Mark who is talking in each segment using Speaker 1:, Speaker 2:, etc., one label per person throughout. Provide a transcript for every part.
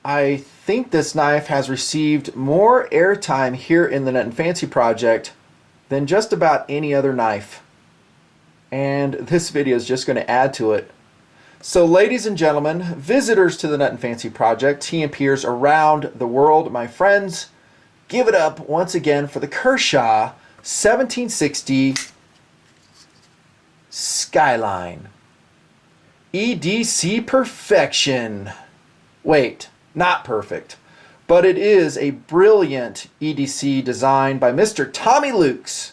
Speaker 1: I think this knife has received more airtime here in the Nutnfancy project than just about any other knife. And this video is just going to add to it. So ladies and gentlemen, visitors to the Nutnfancy project, TMPers around the world, my friends, give it up once again for the Kershaw 1760 Skyline. EDC perfection. Wait, not perfect, but it is a brilliant EDC design by Mr. Tommy Lukes,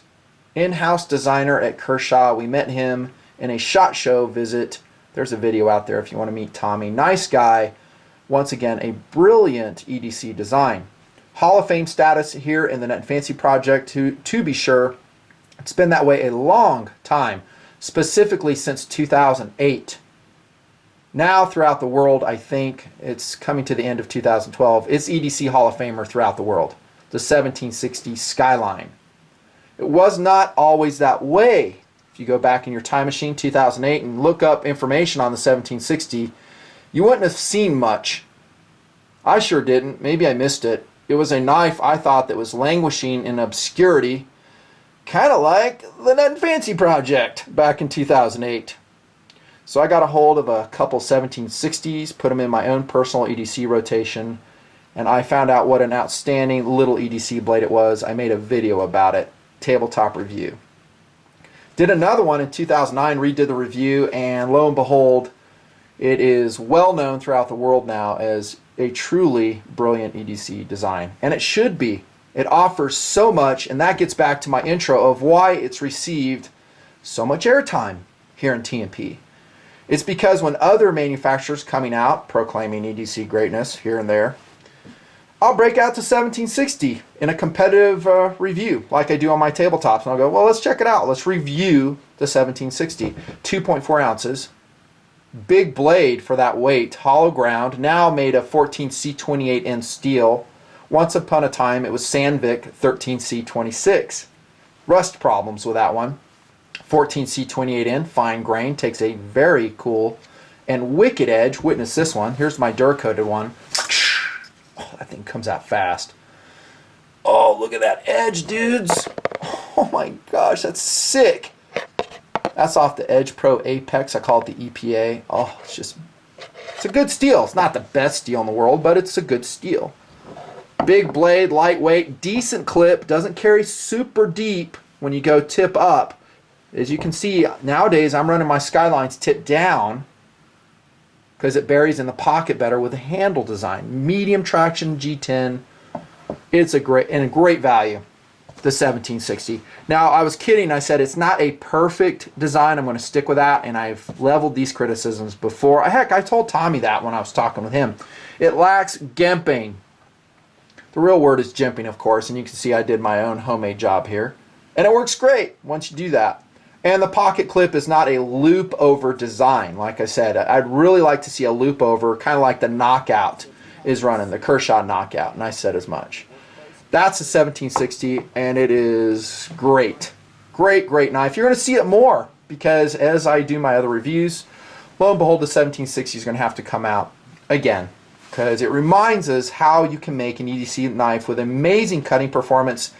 Speaker 1: in-house designer at Kershaw. We met him in a SHOT Show visit. There's a video out there if you want to meet Tommy. Nice guy. Once again, a brilliant EDC design. Hall of Fame status here in the Nutnfancy project, to be sure. It's been that way a long time, specifically since 2008. Now throughout the world, I think it's coming to the end of 2012, it's EDC Hall of Famer throughout the world, the 1760 Skyline. It was not always that way. If you go back in your time machine, 2008, and look up information on the 1760, you wouldn't have seen much. I sure didn't. Maybe I missed it. It was a knife I thought that was languishing in obscurity, kind of like the Nutnfancy project back in 2008. So I got a hold of a couple 1760s, put them in my own personal EDC rotation, and I found out what an outstanding little EDC blade it was. I made a video about it, tabletop review. Did another one in 2009, redid the review, and lo and behold, it is well known throughout the world now as a truly brilliant EDC design. And it should be. It offers so much, and that gets back to my intro of why it's received so much airtime here in TMP. It's because when other manufacturers coming out proclaiming EDC greatness here and there, I'll break out to 1760 in a competitive review like I do on my tabletops, and I'll go, well, let's check it out. Let's review the 1760. 2.4 ounces, big blade for that weight, hollow ground, now made of 14C28N steel. Once upon a time it was Sandvik 13C26. Rust problems with that one. 14C28N, fine grain, takes a very cool and wicked edge. Witness this one. Here's my Dur-coated one. Oh, that thing comes out fast. Oh, look at that edge, dudes. Oh my gosh, that's sick. That's off the Edge Pro Apex. I call it the EPA. Oh, it's a good steel. It's not the best steel in the world, but it's a good steel. Big blade, lightweight, decent clip, doesn't carry super deep when you go tip up. As you can see, nowadays I'm running my Skylines tip down because it buries in the pocket better with the handle design. Medium traction G10. It's a great value, the 1760. Now, I was kidding. I said it's not a perfect design. I'm going to stick with that, and I've leveled these criticisms before. Heck, I told Tommy that when I was talking with him. It lacks gimping. The real word is jimping, of course, and you can see I did my own homemade job here. And it works great once you do that. And the pocket clip is not a loop over design. Like I said, I'd really like to see a loop over, kind of like the Knockout is running, the Kershaw Knockout, and I said as much. That's a 1760, and it is great. Great, great knife. You're going to see it more, because as I do my other reviews, lo and behold, the 1760 is going to have to come out again, because it reminds us how you can make an EDC knife with amazing cutting performance,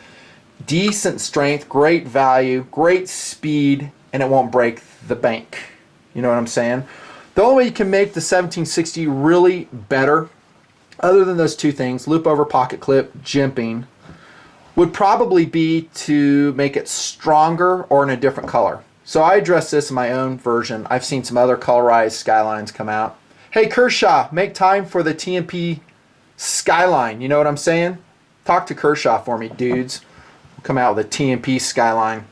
Speaker 1: decent strength, great value, great speed, and it won't break the bank. You know what I'm saying? The only way you can make the 1760 really better, other than those two things, loop over pocket clip, jimping, would probably be to make it stronger or in a different color. So I address this in my own version. I've seen some other colorized Skylines come out. Hey Kershaw, make time for the TMP Skyline. You know what I'm saying? Talk to Kershaw for me, dudes. Come out with a TMP Skyline.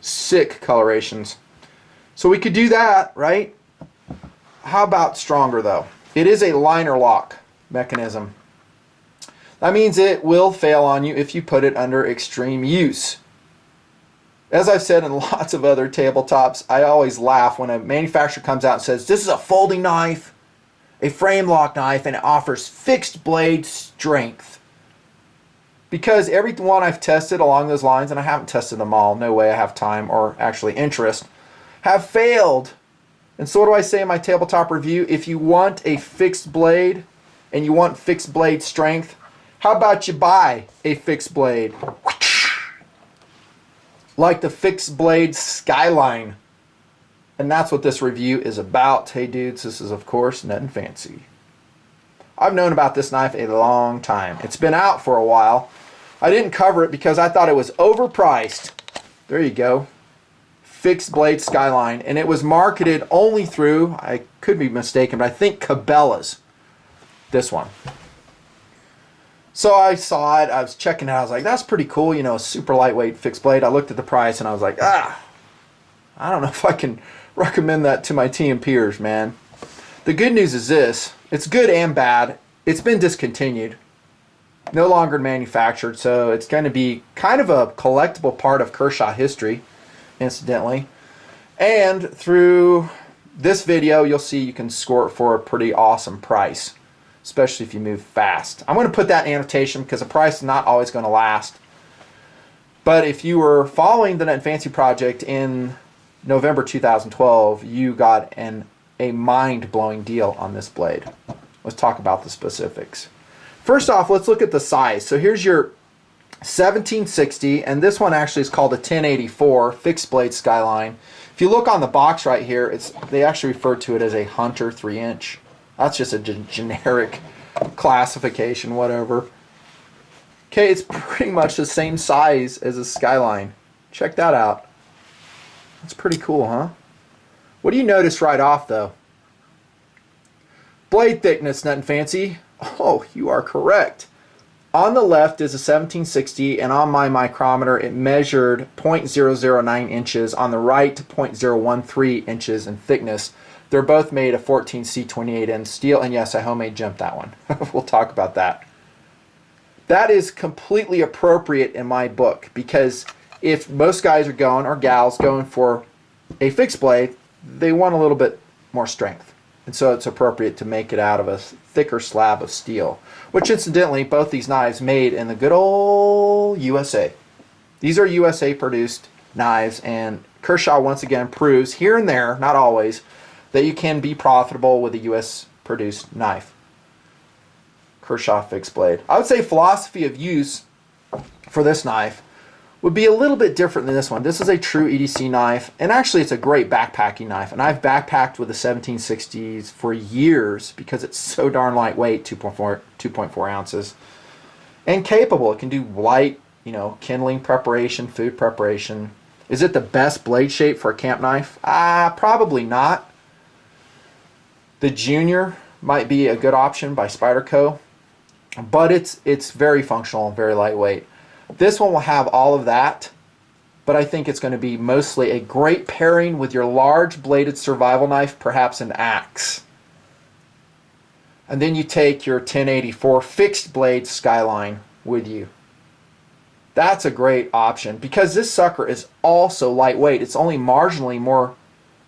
Speaker 1: Sick colorations. So we could do that, right? How about stronger though? It is a liner lock mechanism. That means it will fail on you if you put it under extreme use. As I've said in lots of other tabletops, I always laugh when a manufacturer comes out and says, this is a folding knife, a frame lock knife, and it offers fixed blade strength. Because every one I've tested along those lines, and I haven't tested them all, no way I have time or actually interest, have failed. And so what do I say in my tabletop review? If you want a fixed blade, and you want fixed blade strength, how about you buy a fixed blade? Like the fixed blade Skyline. And that's what this review is about. Hey dudes, this is of course Nutnfancy. I've known about this knife a long time. It's been out for a while. I didn't cover it because I thought it was overpriced. There you go. Fixed blade Skyline. And it was marketed only through, I could be mistaken, but I think Cabela's. This one. So I saw it, I was checking it out, I was like, that's pretty cool, you know, a super lightweight fixed blade. I looked at the price and I was like, I don't know if I can recommend that to my TMPers, man. The good news is this, it's good and bad. It's been discontinued, no longer manufactured, so it's going to be kind of a collectible part of Kershaw history, incidentally. And through this video, you'll see you can score it for a pretty awesome price, especially if you move fast. I'm going to put that in annotation because the price is not always going to last. But if you were following the Nutnfancy project in November 2012, you got a mind-blowing deal on this blade. Let's talk about the specifics. First off, let's look at the size. So here's your 1760, and this one actually is called a 1084 fixed blade Skyline. If you look on the box right here, they actually refer to it as a Hunter 3-inch. That's just a generic classification, whatever. Okay, it's pretty much the same size as a Skyline. Check that out. That's pretty cool, huh? What do you notice right off, though? Blade thickness, Nutnfancy. Oh, you are correct. On the left is a 1760, and on my micrometer it measured 0.009 inches. On the right, 0.013 inches in thickness. They're both made of 14C28N steel, and yes, I homemade jumped that one. We'll talk about that. That is completely appropriate in my book, because if most guys are going, or gals, going for a fixed blade, they want a little bit more strength. And so it's appropriate to make it out of a thicker slab of steel, which incidentally, both these knives made in the good old USA. These are USA produced knives, and Kershaw once again proves here and there, not always, that you can be profitable with a US produced knife. Kershaw fixed blade. I would say philosophy of use for this knife would be a little bit different than this one. This is a true EDC knife, and actually it's a great backpacking knife. And I've backpacked with the 1760s for years because it's so darn lightweight, 2.4 ounces, and capable. It can do light, you know, kindling preparation, food preparation. Is it the best blade shape for a camp knife? Probably not. The Junior might be a good option by Spyderco, but it's very functional and very lightweight. This one will have all of that, but I think it's going to be mostly a great pairing with your large bladed survival knife, perhaps an axe. And then you take your 1084 fixed blade Skyline with you. That's a great option because this sucker is also lightweight. It's only marginally more,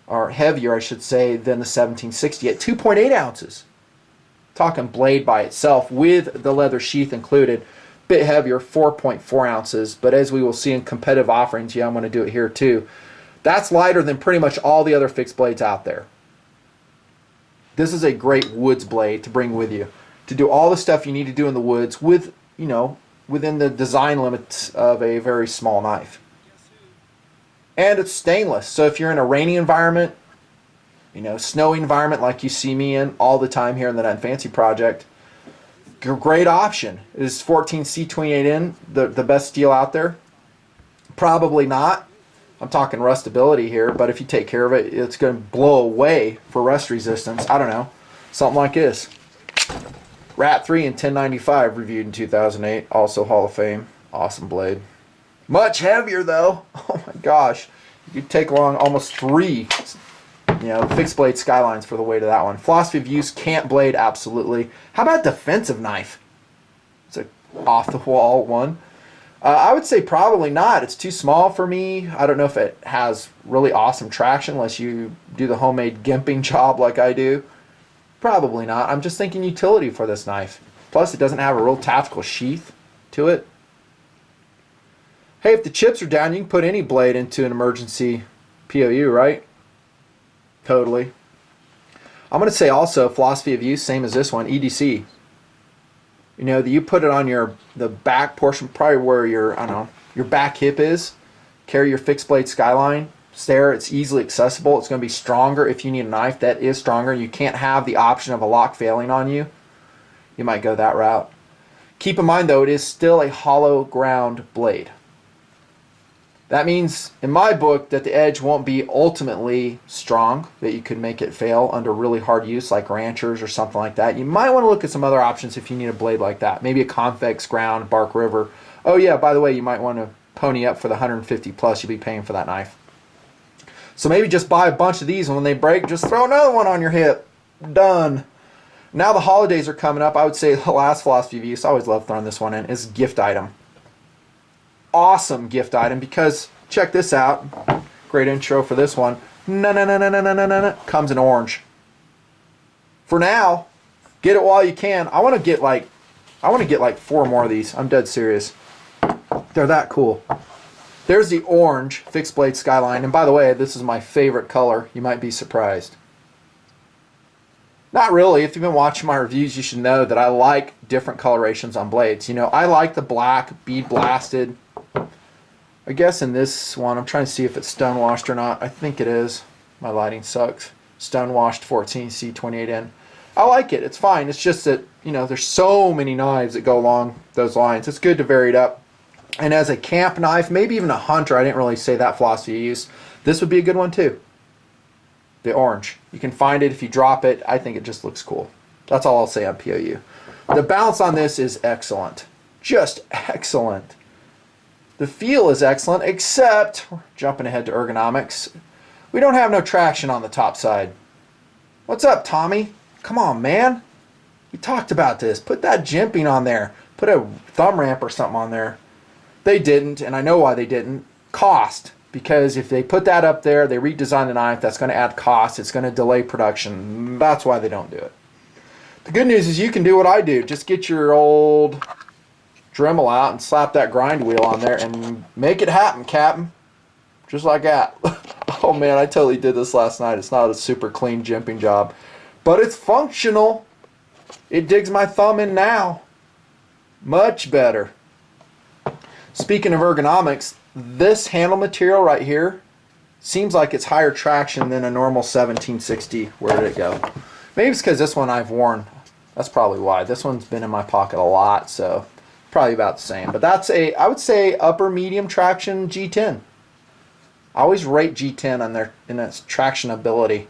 Speaker 1: or heavier I should say, than the 1760 at 2.8 ounces. Talking blade by itself with the leather sheath included. Bit heavier, 4.4 ounces, but as we will see in competitive offerings, yeah, I'm going to do it here too, that's lighter than pretty much all the other fixed blades out there. This is a great woods blade to bring with you to do all the stuff you need to do in the woods with, you know, within the design limits of a very small knife. And it's stainless, so if you're in a rainy environment, you know, snowy environment like you see me in all the time here in the Nutnfancy project, great option. Is 14C28N the best steel out there? Probably not. I'm talking rustability here, but if you take care of it, it's going to blow away for rust resistance. I don't know. Something like this. Rat 3 in 1095, reviewed in 2008. Also Hall of Fame. Awesome blade. Much heavier though. Oh my gosh. You could take along almost 3 fixed blade Skylines for the weight of that one. Philosophy of use, camp blade, absolutely. How about defensive knife? It's a off the wall one. I would say probably not. It's too small for me. I don't know if it has really awesome traction unless you do the homemade gimping job like I do. Probably not. I'm just thinking utility for this knife. Plus it doesn't have a real tactical sheath to it. Hey, if the chips are down, you can put any blade into an emergency POU, right? Totally. I'm going to say also, philosophy of use, same as this one, EDC. You know, that you put it on the back portion, probably where your, I don't know, your back hip is. Carry your fixed blade Skyline. It's there. It's easily accessible. It's going to be stronger if you need a knife that is stronger. You can't have the option of a lock failing on you. You might go that route. Keep in mind, though, it is still a hollow ground blade. That means, in my book, that the edge won't be ultimately strong, that you could make it fail under really hard use, like ranchers or something like that. You might want to look at some other options if you need a blade like that. Maybe a convex ground, Bark River. Oh yeah, by the way, you might want to pony up for the 150 plus you'll be paying for that knife. So maybe just buy a bunch of these, and when they break, just throw another one on your hip. Done. Now the holidays are coming up. I would say the last philosophy of use, I always love throwing this one in, is gift item. Awesome gift item, because check this out. Great intro for this one. Comes in orange. For now, get it while you can. I want to get like 4 more of these. I'm dead serious. They're that cool. There's the orange fixed blade Skyline, and by the way, this is my favorite color. You might be surprised. Not really. If you've been watching my reviews, you should know that I like different colorations on blades. You know, I like the black bead blasted. I guess in this one, I'm trying to see if it's stonewashed or not. I think it is. My lighting sucks. Stonewashed 14C28N. I like it. It's fine. It's just that, you know, there's so many knives that go along those lines. It's good to vary it up. And as a camp knife, maybe even a hunter, I didn't really say that philosophy of use. This would be a good one too. The orange. You can find it if you drop it. I think it just looks cool. That's all I'll say on POU. The balance on this is excellent. Just excellent. The feel is excellent, except, jumping ahead to ergonomics, we don't have no traction on the top side. What's up, Tommy? Come on, man. We talked about this. Put that jimping on there. Put a thumb ramp or something on there. They didn't, and I know why they didn't. Cost. Because if they put that up there, they redesign the knife, that's going to add cost. It's going to delay production. That's why they don't do it. The good news is you can do what I do. Just get your old Dremel out and slap that grind wheel on there and make it happen, Captain. Just like that. Oh man, I totally did this last night. It's not a super clean jimping job, but it's functional. It digs my thumb in now. Much better. Speaking of ergonomics, this handle material right here seems like it's higher traction than a normal 1760. Where did it go? Maybe it's because this one I've worn. That's probably why. This one's been in my pocket a lot, so probably about the same. But that's a, I would say, upper medium traction G10. I always rate G10 on their in its traction ability.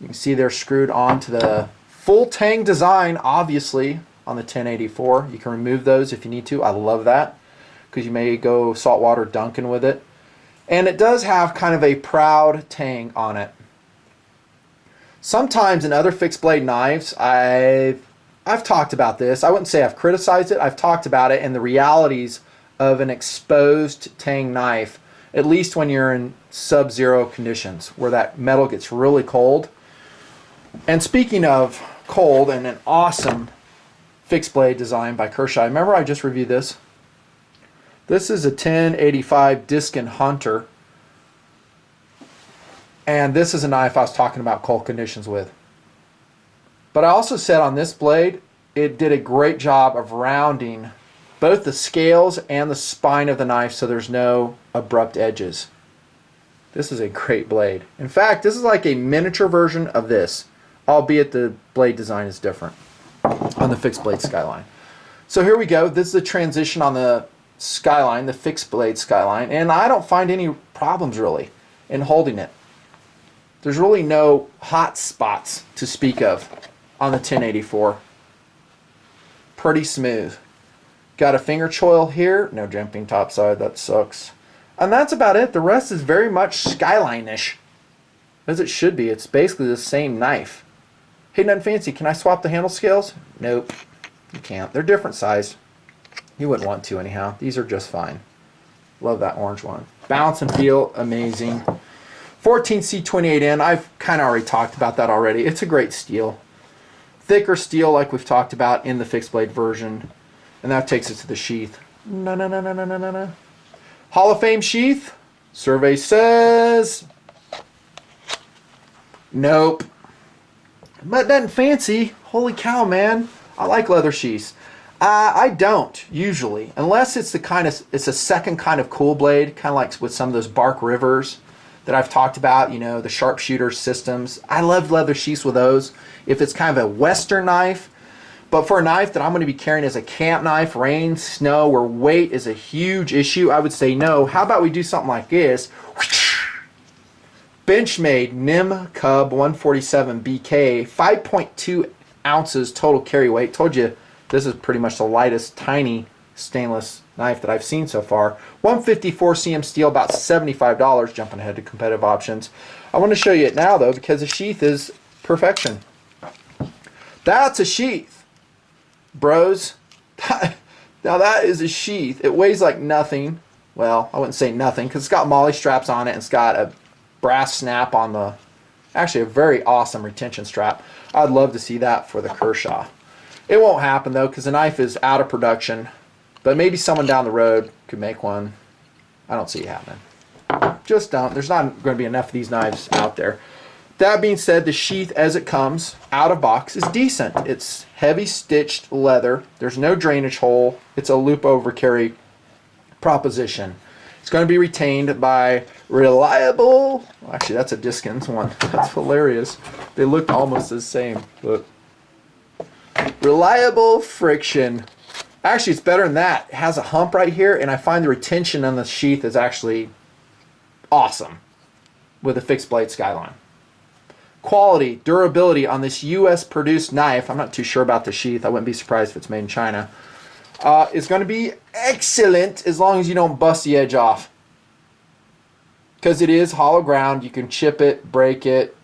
Speaker 1: You can see they're screwed onto the full tang design, obviously, on the 1084. You can remove those if you need to. I love that, because you may go saltwater dunking with it. And it does have kind of a proud tang on it. Sometimes in other fixed blade knives, I've talked about this. I wouldn't say I've criticized it. I've talked about it and the realities of an exposed tang knife, at least when you're in sub-zero conditions where that metal gets really cold. And speaking of cold, and an awesome fixed blade design by Kershaw. Remember I just reviewed this? This is a 1085 Diskin Hunter. And this is a knife I was talking about cold conditions with. But I also said on this blade, it did a great job of rounding both the scales and the spine of the knife so there's no abrupt edges. This is a great blade. In fact, this is like a miniature version of this, albeit the blade design is different on the fixed blade Skyline. So here we go. This is the transition on the Skyline, the fixed blade Skyline, and I don't find any problems really in holding it. There's really no hot spots to speak of on the 1084. Pretty smooth. Got a finger choil here. No jimping topside. That sucks. And that's about it. The rest is very much Skyline-ish, as it should be. It's basically the same knife. Hey, Nutnfancy, can I swap the handle scales? Nope, you can't. They're different size. You wouldn't want to anyhow. These are just fine. Love that orange one. Balance and feel, amazing. 14C28N, I've kind of already talked about that already. It's a great steel. Thicker steel like we've talked about in the fixed blade version. And that takes us to the sheath. No. Hall of Fame sheath? Survey says nope. But Nutnfancy, holy cow, man. I like leather sheaths. I don't usually, unless it's it's a second kind of cool blade, kind of like with some of those Bark Rivers that I've talked about, you know, the sharpshooter systems. I love leather sheaths with those. If it's kind of a Western knife, but for a knife that I'm going to be carrying as a camp knife, rain, snow, where weight is a huge issue, I would say no. How about we do something like this? Benchmade Nim Cub 147 BK, 5.2 ounces total carry weight. Told you this is pretty much the lightest tiny stainless knife that I've seen so far. 154 cm steel, about $75, jumping ahead to competitive options. I want to show you it now though, because the sheath is perfection. That's a sheath, bros. Now that is a sheath. It weighs like nothing. Well, I wouldn't say nothing, because it's got molly straps on it, and it's got a brass snap on the, actually a very awesome retention strap. I'd love to see that for the Kershaw. It won't happen though, because the knife is out of production, but maybe someone down the road could make one. I don't see it happening. Just don't. There's not going to be enough of these knives out there. That being said, the sheath as it comes out of box is decent. It's heavy stitched leather. There's no drainage hole. It's a loop over carry proposition. It's going to be retained by reliable, actually that's a Diskins one. That's hilarious. They look almost the same, but reliable friction. Actually, it's better than that. It has a hump right here, and I find the retention on the sheath is actually awesome with a fixed blade Skyline. Quality, durability on this US produced knife, I'm not too sure about the sheath, I wouldn't be surprised if it's made in China, is going to be excellent as long as you don't bust the edge off. Because it is hollow ground, you can chip it, break it.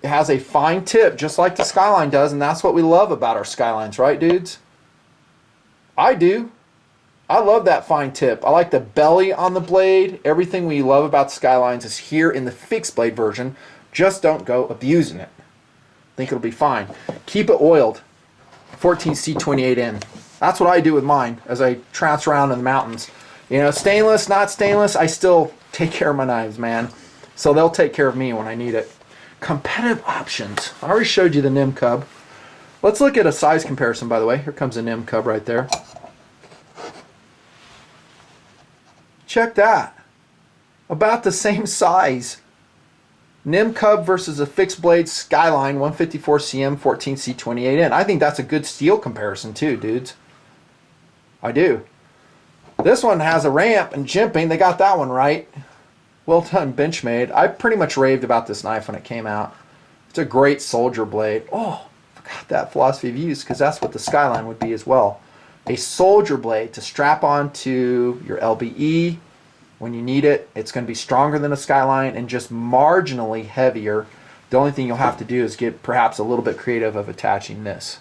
Speaker 1: It has a fine tip, just like the Skyline does, and that's what we love about our Skylines, right, dudes? I do. I love that fine tip. I like the belly on the blade. Everything we love about Skylines is here in the fixed blade version. Just don't go abusing it. I think it'll be fine. Keep it oiled. 14C28N. That's what I do with mine as I trounce around in the mountains. You know, stainless, not stainless, I still take care of my knives, man. So they'll take care of me when I need it. Competitive options. I already showed you the Nim Cub. Let's look at a size comparison, by the way. Here comes a Nim Cub right there. Check that. About the same size. Nim Cub versus a fixed blade Skyline 154 cm 14C28N. I think that's a good steel comparison too, dudes. I do. This one has a ramp and jimping. They got that one right. Well done, Benchmade. I pretty much raved about this knife when it came out. It's a great soldier blade. Oh, forgot that philosophy of use, because that's what the Skyline would be as well. A soldier blade to strap onto your LBE when you need it. It's going to be stronger than a Skyline and just marginally heavier. The only thing you'll have to do is get perhaps a little bit creative of attaching this.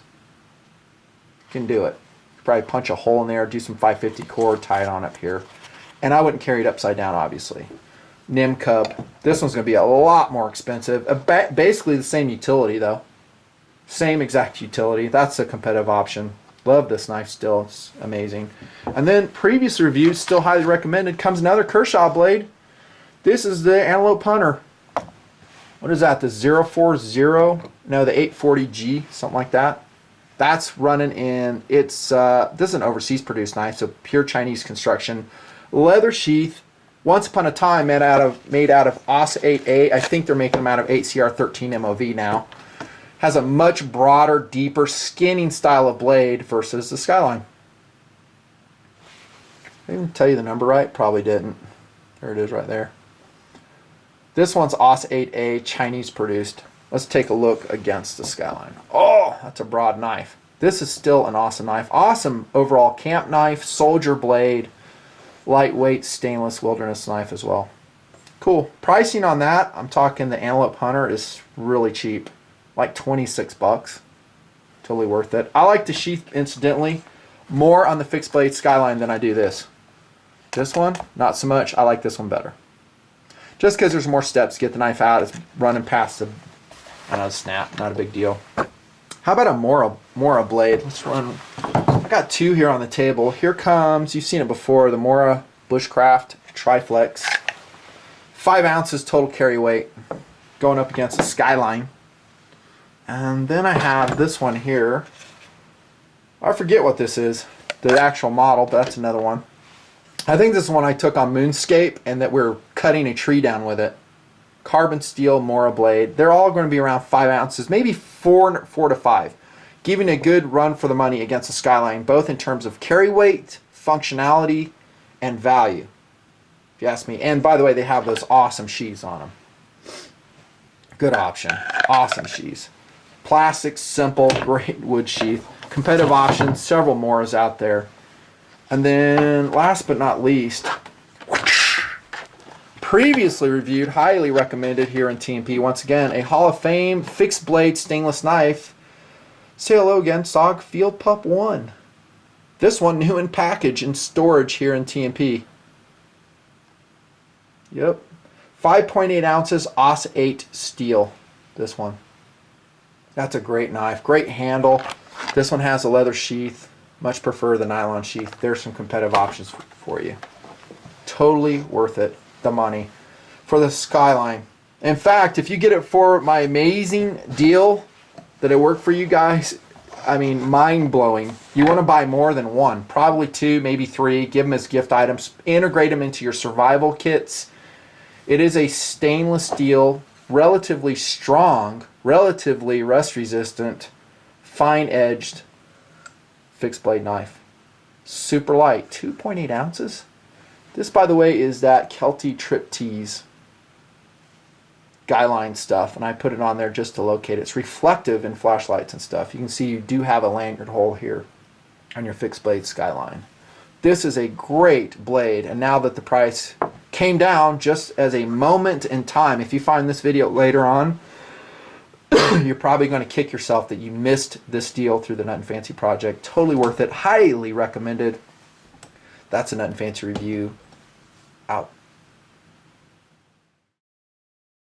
Speaker 1: You can do it. Probably punch a hole in there, do some 550 cord, tie it on up here. And I wouldn't carry it upside down, obviously. Nim Cub. This one's going to be a lot more expensive. Basically the same utility, though. Same exact utility. That's a competitive option. Love this knife still. It's amazing. And then previous reviews, still highly recommended, comes another Kershaw blade. This is the Antelope Hunter. What is that? The 040? No, the 840G, something like that. That's running in, it's, this is an overseas produced knife, so pure Chinese construction. Leather sheath, once upon a time made out of AS 8A. I think they're making them out of 8CR13 MOV now. Has a much broader, deeper skinning style of blade versus the Skyline. Did I even tell you the number right? Probably didn't. There it is right there. This one's AS 8A, Chinese produced. Let's take a look against the Skyline. Oh, that's a broad knife. This is still an awesome knife. Awesome overall camp knife, soldier blade, lightweight stainless wilderness knife as well. Cool. Pricing on that, I'm talking the Antelope Hunter is really cheap. Like 26 bucks. Totally worth it. I like the sheath, incidentally, more on the fixed blade Skyline than I do this. This one, not so much. I like this one better. Just because there's more steps to get the knife out. It's running past the snap. Not a big deal. How about a Mora blade? Let's run. I got two here on the table. Here comes, you've seen it before, the Mora Bushcraft Triflex. 5 ounces total carry weight. Going up against a Skyline. And then I have this one here. I forget what this is, the actual model, but that's another one. I think this is one I took on Moonscape and that we're cutting a tree down with it. Carbon steel Mora blade. They're all going to be around 5 ounces, maybe 4 to 5. Giving a good run for the money against the Skyline, both in terms of carry weight, functionality, and value, if you ask me. And by the way, they have those awesome sheaths on them. Good option. Awesome sheaths. Plastic, simple, great wood sheath. Competitive options, several Moras out there. And then, last but not least, previously reviewed, highly recommended here in TMP. Once again, a Hall of Fame fixed blade stainless knife. Say hello again, SOG Field Pup 1. This one new in package in storage here in TMP. Yep. 5.8 ounces, AUS 8 steel. This one. That's a great knife. Great handle. This one has a leather sheath. Much prefer the nylon sheath. There's some competitive options for you. Totally worth it. The money. For the Skyline. In fact, if you get it for my amazing deal that I work for you guys, I mean, mind-blowing. You want to buy more than one. Probably 2, maybe 3. Give them as gift items. Integrate them into your survival kits. It is a stainless steel, relatively strong, relatively rust-resistant, fine-edged fixed blade knife. Super light. 2.8 ounces. This, by the way, is that Kelty Trip Tease Skyline stuff, and I put it on there just to locate it. It's reflective in flashlights and stuff. You can see you do have a lanyard hole here on your fixed blade Skyline. This is a great blade, and now that the price came down just as a moment in time, if you find this video later on, you're probably going to kick yourself that you missed this deal through the Nutnfancy project. Totally worth it. Highly recommended. That's a Nutnfancy review. Out.